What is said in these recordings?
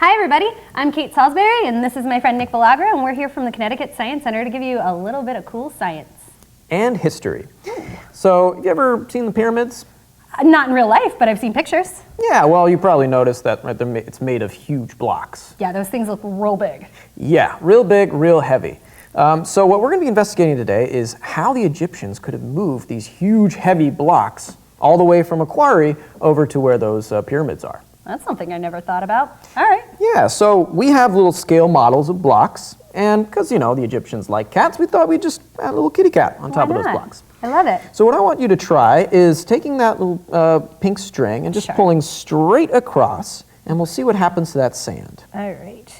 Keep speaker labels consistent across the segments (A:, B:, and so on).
A: Hi everybody, I'm Kate Salisbury and this is my friend Nick Villagra, and we're here from the Connecticut Science Center to give you a little bit of cool science.
B: And history. So, have you ever seen the pyramids?
A: Not in real life, but I've seen pictures.
B: Yeah, well, you probably noticed that right, it's made of huge blocks.
A: Yeah, those things look real big.
B: Yeah, real big, real heavy. So what we're going to be investigating today is how the Egyptians could have moved these huge, heavy blocks all the way from a quarry over to where those pyramids are.
A: That's something I never thought about. All right.
B: Yeah, so we have little scale models of blocks, and because, you know, the Egyptians like cats, we thought we'd just add a little kitty cat on top of those blocks.
A: I love it.
B: So what I want you to try is taking that little pink string and just pulling straight across, and we'll see what happens to that sand.
A: All right.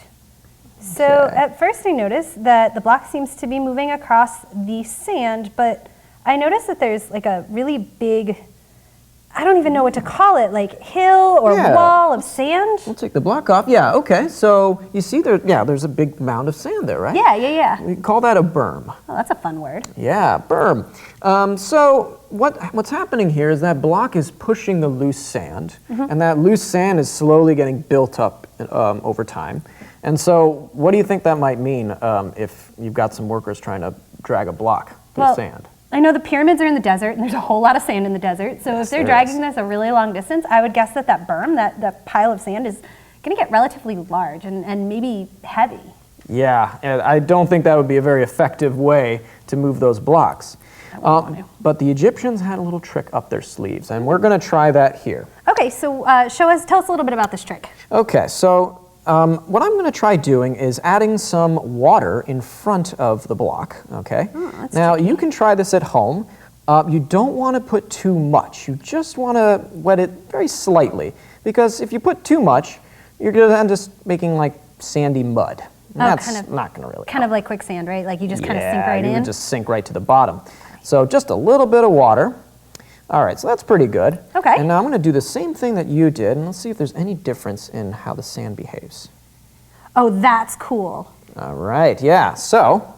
A: So at first I noticed that the block seems to be moving across the sand, but I noticed that there's like a really big, I don't even know what to call it, like hill or wall of sand.
B: We'll take the block off. Yeah, okay. So you see there's a big mound of sand there, right?
A: Yeah.
B: We call that a berm.
A: Oh, that's a fun word.
B: Yeah, berm. So what's happening here is that block is pushing the loose sand, and that loose sand is slowly getting built up over time. And so what do you think that might mean if you've got some workers trying to drag a block through sand?
A: I know the pyramids are in the desert, and there's a whole lot of sand in the desert. So if they're dragging this a really long distance, I would guess that berm, that pile of sand, is going to get relatively large and maybe heavy.
B: Yeah, and I don't think that would be a very effective way to move those blocks. But the Egyptians had a little trick up their sleeves, and we're going to try that here.
A: Okay, so tell us a little bit about this trick.
B: Okay, so what I'm going to try doing is adding some water in front of the block, okay? Now, you can try this at home. You don't want to put too much. You just want to wet it very slightly, because if you put too much, you're going to end up just making like sandy mud. And that's not going to really
A: Kind of like quicksand, right? Like you just kind of sink right in?
B: Yeah, you just sink right to the bottom. So just a little bit of water. All right, so that's pretty good.
A: Okay.
B: And now I'm going to do the same thing that you did, and let's see if there's any difference in how the sand behaves.
A: Oh, that's cool.
B: All right, yeah. So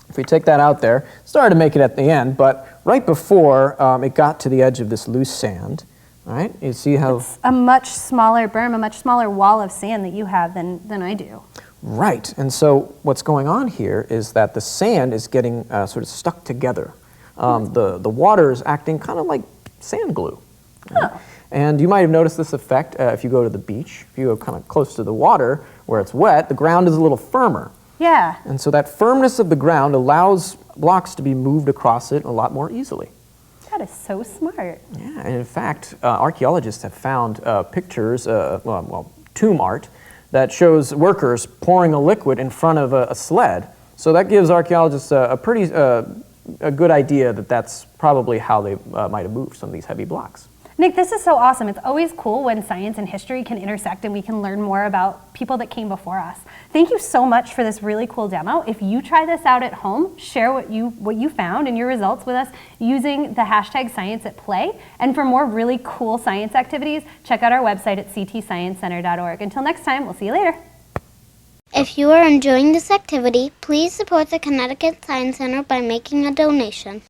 B: if we take that out there, started to make it at the end, but right before it got to the edge of this loose sand, all right, you see how...
A: It's a much smaller berm, a much smaller wall of sand that you have than I do.
B: Right, and so what's going on here is that the sand is getting sort of stuck together. The water is acting kind of like sand glue.
A: Oh.
B: And you might have noticed this effect if you go to the beach. If you go kind of close to the water where it's wet, the ground is a little firmer.
A: Yeah.
B: And so that firmness of the ground allows blocks to be moved across it a lot more easily.
A: That is so smart.
B: Yeah, and in fact, archaeologists have found pictures, tomb art, that shows workers pouring a liquid in front of a sled. So that gives archaeologists a pretty good idea that that's probably how they might have moved some of these heavy blocks.
A: Nick, this is so awesome. It's always cool when science and history can intersect and we can learn more about people that came before us. Thank you so much for this really cool demo. If you try this out at home, share what you found and your results with us using the hashtag #ScienceAtPlay. And for more really cool science activities, check out our website at ctsciencecenter.org. Until next time, we'll see you later.
C: If you are enjoying this activity, please support the Connecticut Science Center by making a donation.